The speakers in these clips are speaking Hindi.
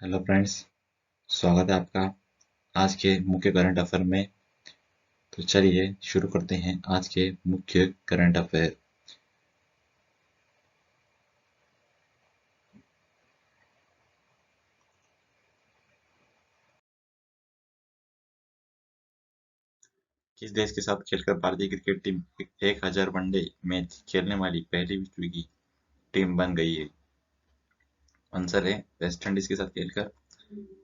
हेलो फ्रेंड्स, स्वागत है आपका आज के मुख्य करंट अफेयर में। तो चलिए शुरू करते हैं आज के मुख्य करंट अफेयर। किस देश के साथ खेलकर भारतीय क्रिकेट टीम 1000 वनडे मैच खेलने वाली पहली विश्व की टीम बन गई है? आंसर है वेस्ट इंडीज के साथ खेलकर।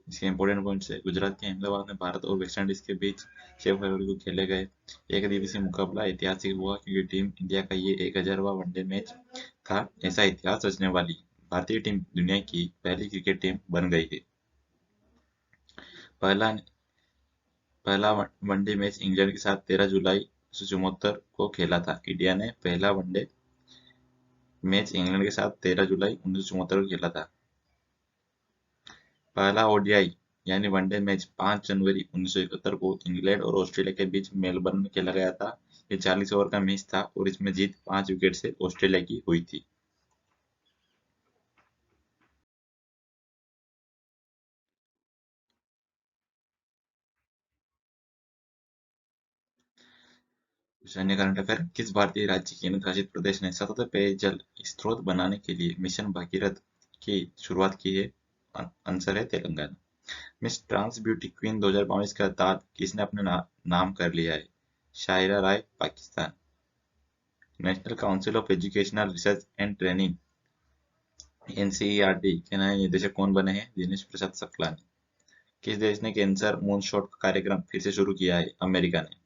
इसके इंपॉर्टेंट पॉइंट्स है, गुजरात के अहमदाबाद में भारत और वेस्ट इंडीज के बीच 6 फरवरी को खेले गए एक दिवसीय मुकाबला ऐतिहासिक हुआ क्योंकि टीम इंडिया का ये 1000वां वनडे मैच था। ऐसा इतिहास रचने वाली भारतीय टीम दुनिया की पहली क्रिकेट टीम बन गई है। पहला पहला वनडे मैच इंग्लैंड के साथ 13 जुलाई 1974 को खेला था। इंडिया ने पहला वनडे मैच इंग्लैंड के साथ 13 जुलाई 1974 को खेला था। पहला ओडीआई यानी वनडे मैच 5 जनवरी 1971 को इंग्लैंड और ऑस्ट्रेलिया के बीच मेलबर्न में खेला गया था। ये 40 ओवर का मैच था और इसमें जीत 5 विकेट से ऑस्ट्रेलिया की हुई थी। सैन्य करंट अफेयर, किस भारतीय राज्य केंद्र शासित प्रदेश ने सतत पेयजल स्रोत बनाने के लिए मिशन भगीरथ की शुरुआत की है? आंसर है Telangana. Miss Trans Beauty Queen 2022 का ताज किसने अपने नाम कर लिया है? Shaira Rai, Pakistan. National Council of Educational Research and Training NCERT के नए निदेशक कौन बने हैं? दिनेश प्रसाद शुक्ला ने। किस देश ने कैंसर मूनशॉट कार्यक्रम फिर से शुरू किया है? अमेरिका ने।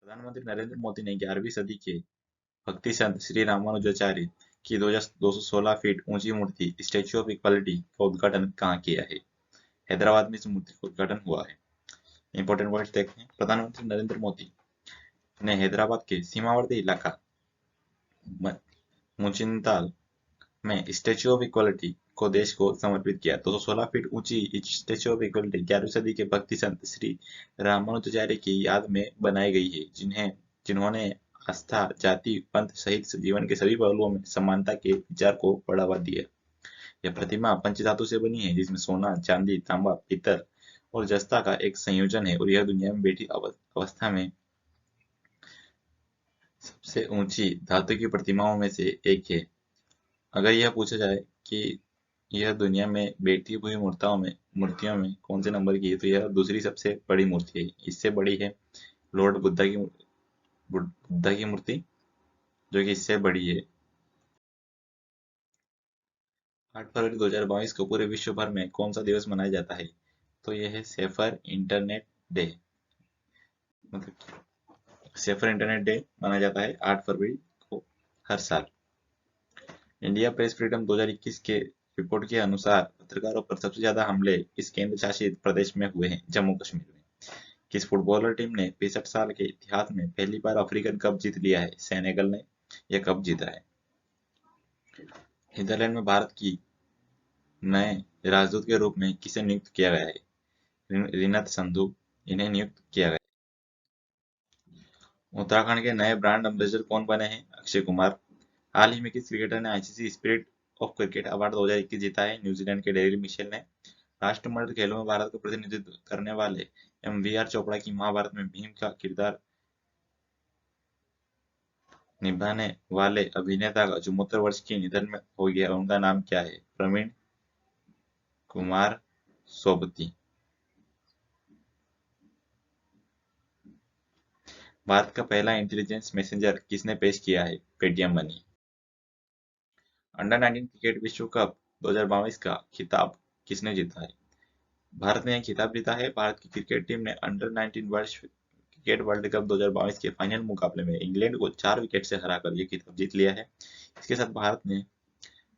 प्रधानमंत्री नरेंद्र मोदी ने 11वीं सदी के भक्ति संत श्री रामानुजाचार्य की 216 फीट ऊंची मूर्ति स्टैच्यू ऑफ इक्वालिटी का उद्घाटन कहाँ किया है? हैदराबाद में इस मूर्ति का उद्घाटन हुआ है। इंपॉर्टेंट पॉइंट्स देखते हैं, प्रधानमंत्री नरेंद्र मोदी ने हैदराबाद के सीमावर्ती इलाका मुचिंताल में स्टैच्यू ऑफ इक्वालिटी को देश को समर्पित किया। 216 फीट ऊंची स्टैच्यू ऑफ इक्वालिटी 11वीं सदी के भक्ति संत श्री रामानुजाचार्य की याद में बनाई गई है, जिन्होंने आस्था, जाति, पंथ सहित जीवन के सभी पहलुओं में समानता के विचार को बढ़ावा दिया। यह प्रतिमा पंचधातु से बनी है, जिसमें सोना, चांदी, तांबा, पीतल और जस्ता का एक संयोजन है और यह दुनिया में बैठी अवस्था में सबसे ऊंची धातु की प्रतिमाओं में से एक है। अगर यह पूछा जाए कि यह दुनिया में बैठी हुई मूर्तियों में कौन से नंबर की है, तो यह दूसरी सबसे बड़ी मूर्ति है। इससे बड़ी है लॉर्ड बुद्धा की मूर्ति, जो कि इससे बड़ी है। 8 फरवरी 2022 को पूरे विश्व भर में कौन सा दिवस मनाया जाता है? तो यह है सेफर इंटरनेट डे। मतलब सेफर इंटरनेट डे मनाया जाता है 8 फरवरी को हर साल। इंडिया प्रेस फ्रीडम 2021 के रिपोर्ट के अनुसार पत्रकारों पर सबसे ज्यादा हमले इस केंद्र शासित प्रदेश में हुए हैं? जम्मू कश्मीर में। किस फुटबॉलर टीम ने 65 साल के इतिहास में पहली बार अफ्रीकन कप जीत लिया है? सेनेगल ने यह कप जीता है। नीदरलैंड में भारत की नए राजदूत के रूप में किसे नियुक्त किया गया है? रिनत संधू इन्हें नियुक्त किया गया। उत्तराखंड के नए ब्रांड एम्बेसडर कौन बने हैं? अक्षय कुमार। हाल ही में किस क्रिकेटर ने ICC spirit of cricket award 2021 जीता है? न्यूजीलैंड के डेरिल मिशेल ने। राष्ट्रमंडल खेलों में भारत का प्रतिनिधित्व करने वाले एमवीआर चोपड़ा की महाभारत में भीम का किरदार निभाने वाले अभिनेता का 74 वर्ष के निधन में हो गया, उनका नाम क्या है? प्रवीण कुमार सोबती। भारत का पहला इंटेलिजेंस मैसेंजर किसने पेश किया है? Paytm money. अंडर 19 क्रिकेट विश्व कप 2022 का खिताब किसने जीता है? भारत ने यह खिताब जीता है। भारत की क्रिकेट टीम ने अंडर 19 क्रिकेट वर्ल्ड कप 2022 के फाइनल मुकाबले में इंग्लैंड को 4 विकेट से हराकर यह खिताब जीत लिया है। इसके साथ भारत ने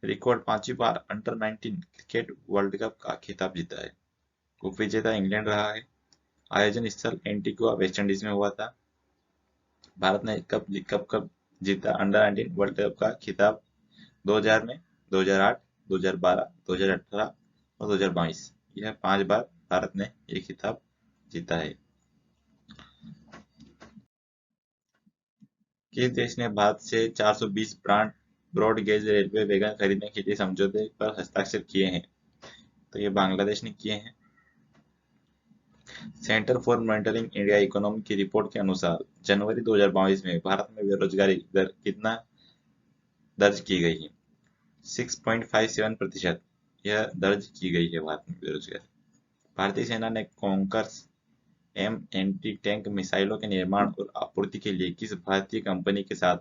रिकॉर्ड 5वीं बार अंडर 19 क्रिकेट वर्ल्ड कप का खिताब जीता है। उप विजेता इंग्लैंड रहा है। आयोजन स्थल एंटीगुआ वेस्ट इंडीज में हुआ था। भारत ने कब जीता अंडर 19 वर्ल्ड कप का खिताब? 2000 में, 2008, 2012, 2018 और 2022। यह 5 बार भारत ने ये खिताब जीता है। किस देश ने भारत से 420 brand broad gauge railway wagon खरीदने के लिए समझौते पर हस्ताक्षर किए हैं? तो ये बांग्लादेश ने किए हैं। Centre for monitoring India economy की रिपोर्ट के अनुसार जनवरी 2022 में भारत में बेरोजगारी दर कितना दर्ज की गई है? 6.57% यह दर्ज की गई है भारत में बेरोजगारी। भारतीय सेना ने कॉन्कर्स एम एंटी टैंक मिसाइलों के निर्माण और आपूर्ति के लिए किस भारतीय कंपनी के साथ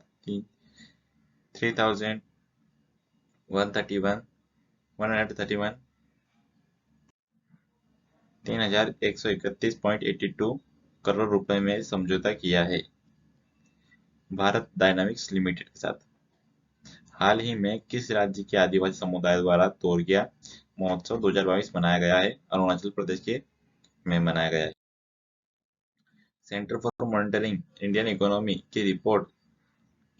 3131 करोड़ रुपए में समझौता किया है? भारत डायनामिक्स लिमिटेड के साथ। हाल ही में किस राज्य के आदिवासी समुदाय द्वारा तोरगिया महोत्सव 2022 मनाया गया है? अरुणाचल प्रदेश के में मनाया गया है। Centre for monitoring Indian economy की रिपोर्ट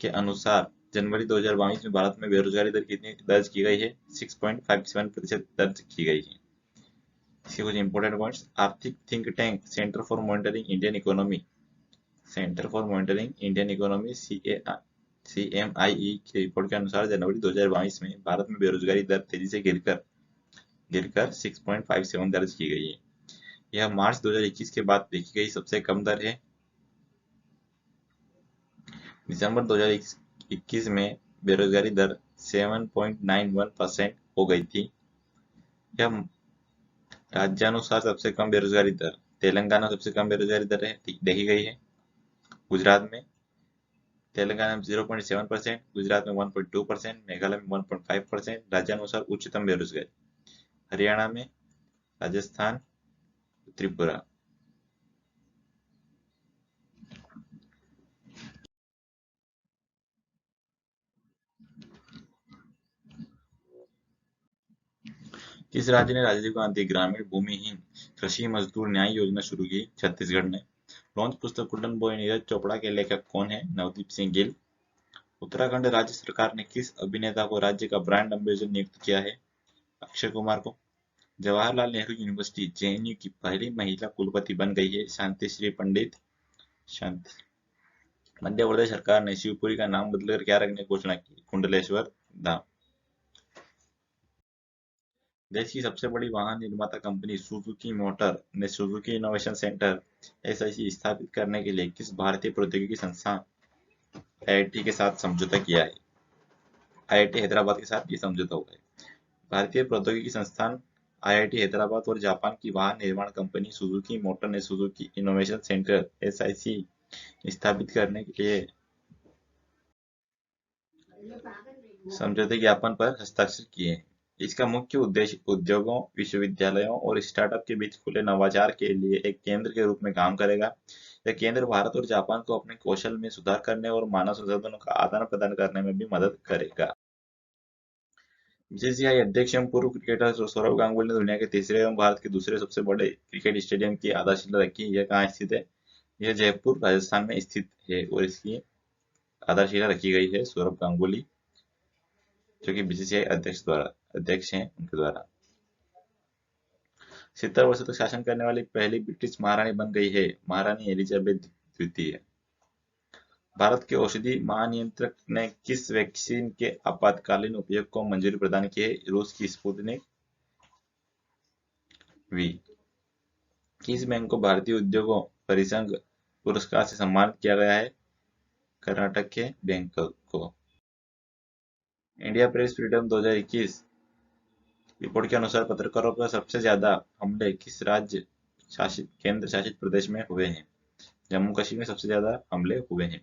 के अनुसार जनवरी 2022 में भारत में बेरोजगारी दर कितनी दर्ज की गई है? 6.57% दर्ज की गई है। इसके कुछ इंपोर्टेंट पॉइंट्स। आर्थिक think tank centre for monitoring Indian economy CMIE की रिपोर्ट के अनुसार जनवरी 2022 में भारत में बेरोजगारी दर तेजी से गिरकर 6.57 दर्ज की गई है। यह मार्च 2021 के बाद देखी गई सबसे कम दर है। दिसंबर 2021 में बेरोजगारी दर 7.91% हो गई थी। यह राज्यानुसार सबसे कम बेरोजगारी दर तेलंगाना सबसे कम बेरोजगारी दर देखी गई है। गुजरात में तेलंगाना में 0.7%, गुजरात में 1.2%, मेघालय में 1.5%। राज्यानुसार उच्चतम बेरोजगारी हरियाणा में, राजस्थान, त्रिपुरा। किस राज्य ने राजीव गांधी ग्रामीण भूमिहीन कृषि मजदूर न्याय योजना शुरू की? छत्तीसगढ़ ने। लॉन्च पुस्तक कुंडन बॉय नीरज चोपड़ा के लेखक कौन है? नवदीप सिंह गिल। उत्तराखंड राज्य सरकार ने किस अभिनेता को राज्य का ब्रांड एम्बेसडर नियुक्त किया है? अक्षय कुमार को। जवाहरलाल नेहरू यूनिवर्सिटी जेएनयू की पहली महिला कुलपति बन गई है शांतिश्री पंडित। शांति। मध्य प्रदेश सरकार ने शिवपुरी का नाम बदलकर क्या रखने की घोषणा की? कुंडलेश्वर धाम। देश की सबसे बड़ी वाहन निर्माता कंपनी सुजुकी मोटर ने सुजुकी इनोवेशन सेंटर एसआईसी स्थापित करने के लिए किस भारतीय प्रौद्योगिकी संस्थान आईआईटी के साथ समझौता किया है? आईआईटी हैदराबाद के साथ ये समझौता हुआ है। भारतीय प्रौद्योगिकी संस्थान आईआईटी हैदराबाद और जापान की वाहन निर्माण कंपनी सुजुकी मोटर ने सुजुकी इनोवेशन सेंटर एसआईसी स्थापित करने के लिए समझौते ज्ञापन पर हस्ताक्षर किए हैं। इसका मुख्य उद्देश्य उद्योगों, विश्वविद्यालयों और स्टार्टअप के बीच खुले नवाचार के लिए एक केंद्र के रूप में काम करेगा। यह केंद्र भारत और जापान को अपने कौशल में सुधार करने और मानव संसाधनों का आदान प्रदान करने में भी मदद करेगा। बीसीसीआई अध्यक्ष एवं पूर्व क्रिकेटर सौरव गांगुली ने दुनिया के तीसरे एवं भारत के दूसरे सबसे बड़े क्रिकेट स्टेडियम की आधारशिला रखी। यह कहाँ स्थित है? यह जयपुर राजस्थान में स्थित है और इसकी आधारशिला रखी गई है सौरव गांगुली, जो कि बीसीसीआई अध्यक्ष हैं उनके द्वारा। 70 वर्षों तक शासन करने वाली पहली ब्रिटिश महारानी बन गई है महारानी एलिजाबेथ द्वितीय। भारत के औषधि महानियंत्रक ने किस वैक्सीन के आपातकालीन उपयोग को मंजूरी प्रदान की है? रूस की स्पुतनिक वी। किस बैंक को भारतीय उद्योगों परिसंघ पुरस्कार से सम्मानित किया गया है? कर्नाटक के बैंक को। इंडिया प्रेस फ्रीडम 2021 रिपोर्ट के अनुसार पत्रकारों पर सबसे ज्यादा हमले किस राज्य शासित केंद्र शासित प्रदेश में हुए हैं? जम्मू कश्मीर में सबसे ज्यादा हमले हुए हैं।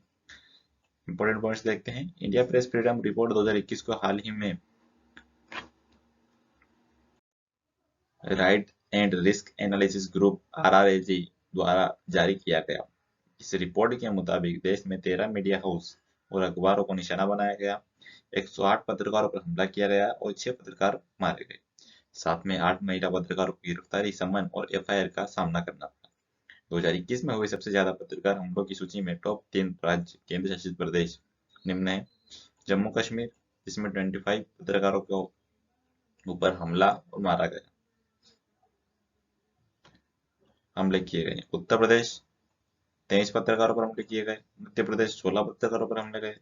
इंपोर्टेंट पॉइंट्स देखते हैं। इंडिया प्रेस फ्रीडम रिपोर्ट 2021 को हाल ही में right and risk analysis group RRAG द्वारा जारी किया गया। इस रिपोर्ट के मुताबिक देश में 13 मीडिया हाउस और अखबारों को निशाना बनाया गया, 108 पत्रकारों पर हमला किया गया और 6 पत्रकार मारे गए। साथ में 8 महिला पत्रकारों को गिरफ्तारी, समन और FIR का सामना करना पड़ा। 2021 में हुए सबसे ज्यादा पत्रकार हमलों की सूची में टॉप 3 राज्य केंद्र शासित प्रदेश निम्न है। जम्मू कश्मीर, जिसमें 25 पत्रकारों के ऊपर हमले किए गए। उत्तर प्रदेश 23 पत्रकारों पर हमले किए गए। मध्य प्रदेश 16 पत्रकारों पर हमले गए।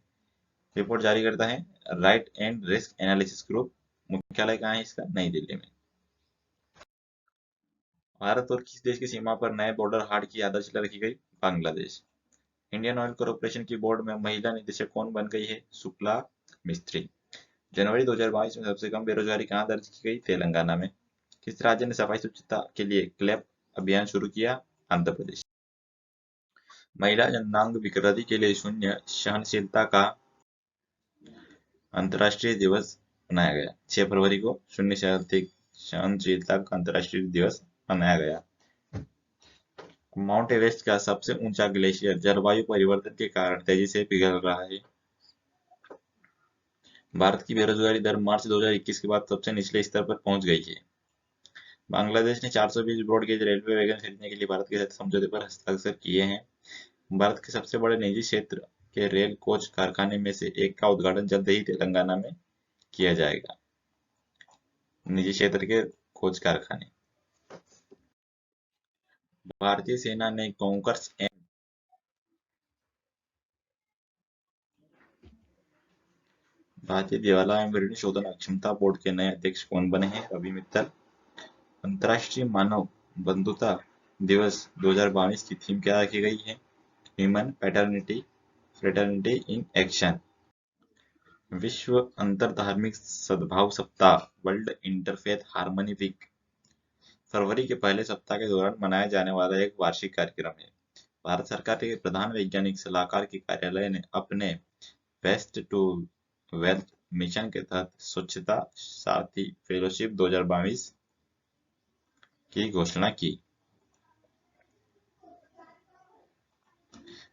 रिपोर्ट जारी करता है right and risk analysis group. मुख्यालय कहाँ है इसका? नई दिल्ली में। भारत और किस देश की सीमा पर नए बॉर्डर हाट की आधारशिला रखी गई? बांग्लादेश। इंडियन ऑयल कॉर्पोरेशन की बोर्ड में महिला निदेशक कौन बन गई है? शुक्ला मिस्त्री। जनवरी 2022 में सबसे कम बेरोजगारी कहाँ दर्ज की गई? तेलंगाना में। किस राज्य ने सफाई स्वच्छता के लिए क्लैप अभियान शुरू किया? आंध्र प्रदेश। महिला जननांग विकृति के लिए शून्य सहनशीलता का अंतर्राष्ट्रीय दिवस मनाया गया। 6 फरवरी को शून्य सहनशीलता का अंतर्राष्ट्रीय दिवस मनाया गया। माउंट एवरेस्ट का सबसे ऊंचा ग्लेशियर जलवायु परिवर्तन के कारण तेजी से पिघल रहा है। भारत की बेरोजगारी दर मार्च 2021 के बाद सबसे निचले स्तर पर पहुंच गई है। बांग्लादेश ने 420 ब्रॉडगेज रेलवे वैगन खरीदने के लिए भारत के साथ समझौते पर हस्ताक्षर किए हैं। भारत के सबसे बड़े निजी क्षेत्र के रेल कोच कारखाने में से एक का उद्घाटन जल्द ही तेलंगाना में किया जाएगा। निजी क्षेत्र के कोच कारखाने। भारतीय सेना ने कॉन्कर्स एम भारतीय दिवाला एवं ऋण शोधन अक्षमता बोर्ड के नए अध्यक्ष कौन बने हैं? रवि मित्तल। अंतर्राष्ट्रीय मानव बंधुता दिवस 2022 की थीम क्या रखी गई है? Human fraternity in action. विश्व अंतर धार्मिक सद्भाव सप्ताह वर्ल्ड इंटरफेथ हार्मनी वीक फरवरी के पहले सप्ताह के दौरान मनाया जाने वाला एक वार्षिक कार्यक्रम है। भारत सरकार के प्रधान वैज्ञानिक सलाहकार के कार्यालय ने अपने वेस्ट टू वेल्थ मिशन के तहत स्वच्छता साथी फेलोशिप 2022 की घोषणा की।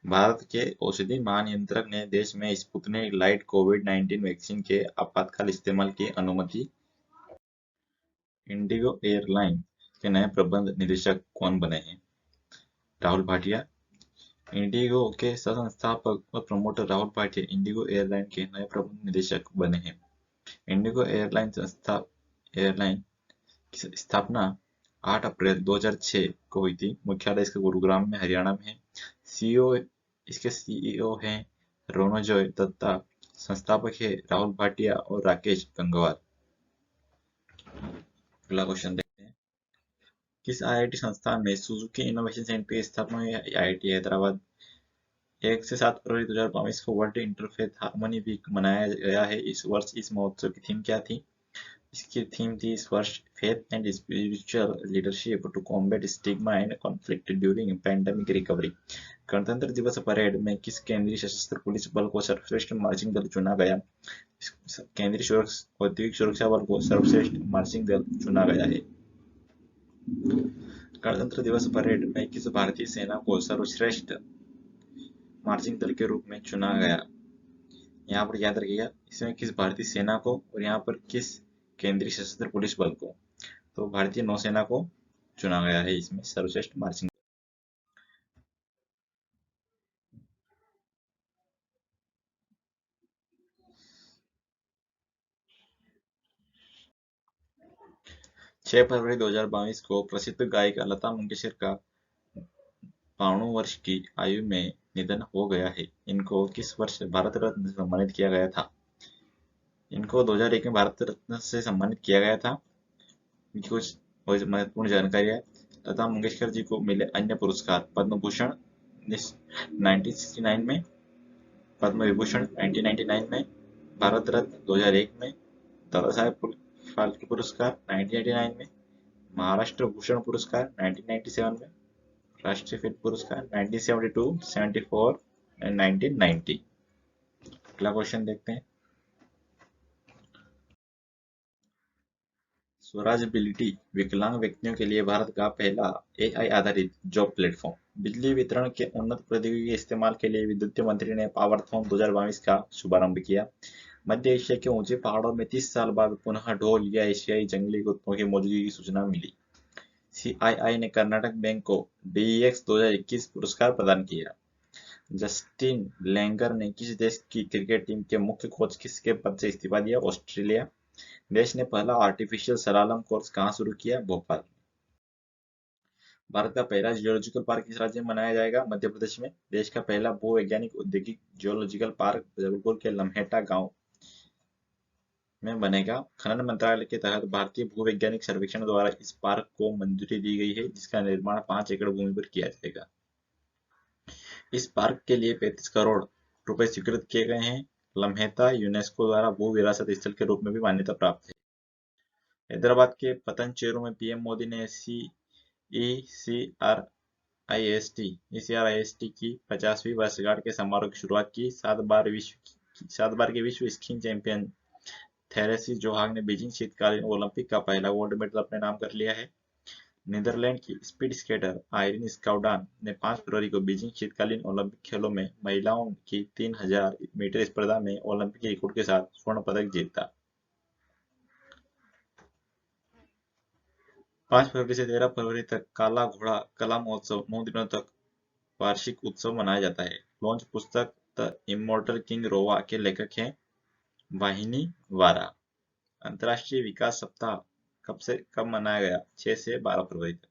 भारत के औषधि महानियंत्रक ने देश में स्पुतनिक लाइट कोविड-19 वैक्सीन के आपातकाल इस्तेमाल की अनुमति। इंडिगो एयरलाइन के नए प्रबंध निदेशक कौन बने हैं? राहुल भाटिया। इंडिगो के सह-संस्थापक और promoter Rahul Bhatia Indigo airline के नए प्रबंध निदेशक बने हैं। इंडिगो एयरलाइन की स्थापना 8 अप्रैल 2006 को हुई थी। मुख्यालय इसका गुरुग्राम में हरियाणा में है। सीईओ इसके सीईओ हैं रोनोजॉय दत्ता। संस्थापक है राहुल भाटिया और राकेश गंगवार। अगला क्वेश्चन देखते हैं। किस आईआईटी संस्थान में सुजुकी इनोवेशन सेंटर की स्थापना हुई? आईआईटी हैदराबाद। 1 से 7 फरवरी 2022 को वर्ल्ड इंटरफेथ हार्मनी वीक मनाया गया है। इस वर्ष इस महोत्सव की थीम क्या थी? इसकी थीम थी इस वर्ष faith and spiritual leadership to combat stigma and conflict during pandemic recovery. गणतंत्र दिवस परेड में किस केंद्रीय सशस्त्र पुलिस बल को सर्वश्रेष्ठ मार्चिंग दल चुना गया? केंद्रीय औद्योगिक सुरक्षा बल को सर्वश्रेष्ठ मार्चिंग दल चुना गया है। गणतंत्र दिवस परेड में किस भारतीय सेना को सर्वश्रेष्ठ मार्चिंग दल के रूप में चुना गया? यहाँ पर याद रखिएगा, इसमें किस भारतीय सेना को और यहाँ पर किस केंद्रीय सशस्त्र पुलिस बल को। तो भारतीय नौसेना को चुना गया है इसमें सर्वश्रेष्ठ मार्चिंग। 6 फरवरी 2022 को प्रसिद्ध गायिका लता मंगेशकर का 92 वर्ष की आयु में निधन हो गया है। इनको किस वर्ष भारत रत्न से सम्मानित किया गया था? इनको 2001 में भारत रत्न से सम्मानित किया गया था। इनकी कुछ महत्वपूर्ण जानकारी है। लता मंगेशकर जी को मिले अन्य पुरस्कार पद्म भूषण 1969 में, पद्म विभूषण 1999 में, भारत रत्न 2001 में, दादा साहेब फाल्के पुरस्कार 1989 में, महाराष्ट्र भूषण पुरस्कार 1997 में, राष्ट्रीय फिल्म पुरस्कार 1972, 74 एंड 1990। अगला क्वेश्चन देखते हैं। स्वराजबिलिटी विकलांग व्यक्तियों के लिए भारत का पहला एआई आधारित जॉब प्लेटफॉर्म। बिजली वितरण के उन्नत प्रौद्योगिकी के इस्तेमाल के लिए विद्युत मंत्री ने पावरथॉन 2022 का शुभारंभ किया। मध्य एशिया के ऊंचे पहाड़ों में 30 साल बाद पुनः ढोल या एशियाई जंगली कुत्तों की मौजूदगी की सूचना मिली। सीआईआई ने कर्नाटक बैंक को डीईएक्स 2021 पुरस्कार प्रदान किया। जस्टिन लैंगर ने किस देश की क्रिकेट टीम के मुख्य कोच किसके पद से इस्तीफा दिया? ऑस्ट्रेलिया। देश ने पहला आर्टिफिशियल सलालम कोर्स कहाँ शुरू किया? भोपाल। भारत का पहला जियोलॉजिकल पार्क किस राज्य में बनाया जाएगा? मध्य प्रदेश में। देश का पहला भूवैज्ञानिक औद्योगिक जियोलॉजिकल पार्क जबलपुर के लम्हेटा गांव में बनेगा। खनन मंत्रालय के तहत भारतीय भूवैज्ञानिक सर्वेक्षण द्वारा इस पार्क को मंजूरी दी गई है, जिसका निर्माण 5 एकड़ भूमि पर किया जाएगा। इस पार्क के लिए 35 करोड़ रुपए स्वीकृत किए गए हैं। लम्हेता यूनेस्को द्वारा भू विरासत स्थल के रूप में भी मान्यता प्राप्त है। हैदराबाद के पतनचेरू में पीएम मोदी ने ECRIST की 50वीं वर्षगांठ के समारोह की शुरुआत की। 7 बार के विश्व स्कीइंग चैंपियन थेरेसी जोहाग ने बीजिंग शीतकालीन ओलंपिक का पहला गोल्ड मेडल अपने नाम कर लिया है। नीदरलैंड की स्पीड स्केटर आयरिन स्काउडान ने 5 फरवरी को बीजिंग शीतकालीन ओलंपिक खेलों में महिलाओं की 3000 मीटर स्पर्धा में ओलंपिक रिकॉर्ड के साथ स्वर्ण पदक जीता। 5 फरवरी से 13 फरवरी तक काला घोड़ा कला महोत्सव 9 दिनों तक वार्षिक उत्सव मनाया जाता है। लॉन्च पुस्तक द इमोर्टल किंग रोवा के लेखक हैं वाहिनी वारा। अंतर्राष्ट्रीय विकास सप्ताह कब से कब मनाया गया? 6 से 12 फरवरी तक।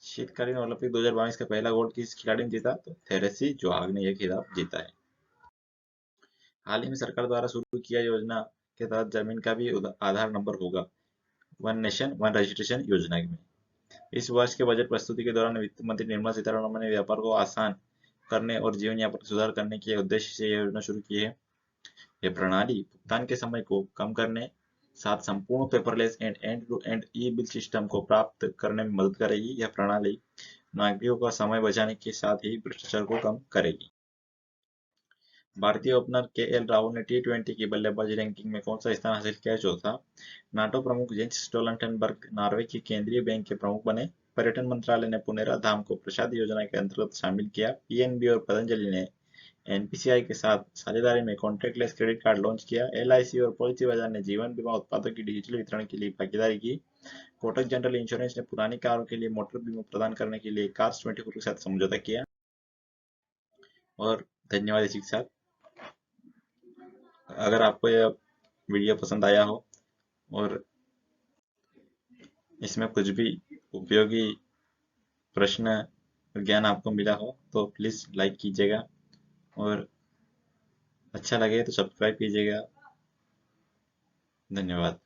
शीतकालीन ओलंपिक 2022 का पहला गोल्ड किस खिलाड़ी ने जीता? तो थेरेसी जोहाग ने यह खिताब जीता है। हाल ही में सरकार द्वारा शुरू किया योजना के तहत जमीन का भी आधार नंबर होगा। वन नेशन वन रजिस्ट्रेशन योजना में इस वर्ष के बजट प्रस्तुति के दौरान वित्त मंत्री निर्मला सीतारमण ने व्यापार को आसान करने और जीवन यापन में सुधार करने के उद्देश्य से यह योजना शुरू की है। यह प्रणाली भुगतान के समय को कम करने साथ संपूर्ण paperless and end to end e bill system को प्राप्त करने में मदद करेगी। यह प्रणाली नागरिकों का समय बचाने के साथ ही भ्रष्टाचार को कम करेगी। भारतीय ओपनर KL राहुल ने T20 की बल्लेबाजी रैंकिंग में कौन सा स्थान हासिल किया है? चौथा। नाटो प्रमुख जेंस स्टोल्टनबर्ग नॉर्वे की केंद्रीय बैंक के प्रमुख बने। पर्यटन मंत्रालय ने पुनेरा धाम को प्रसाद योजना के अंतर्गत शामिल किया। PNB और पतंजलि ने NPCI के साथ साझेदारी में कॉन्टैक्टलेस क्रेडिट कार्ड लॉन्च किया। LIC और पॉलिसी बाजार ने जीवन बीमा उत्पादों की डिजिटल वितरण के लिए भागीदारी की। कोटक जनरल इंश्योरेंस ने पुरानी कारों के लिए मोटर बीमा प्रदान करने के लिए कार्स24 के साथ समझौता किया। और धन्यवाद इसी के साथ। अगर आपको यह वीडियो पसंद आया हो और इसमें कुछ भी उपयोगी प्रश्न ज्ञान आपको मिला हो तो प्लीज़ लाइक कीजिएगा और अच्छा लगे तो सब्सक्राइब कीजिएगा। धन्यवाद।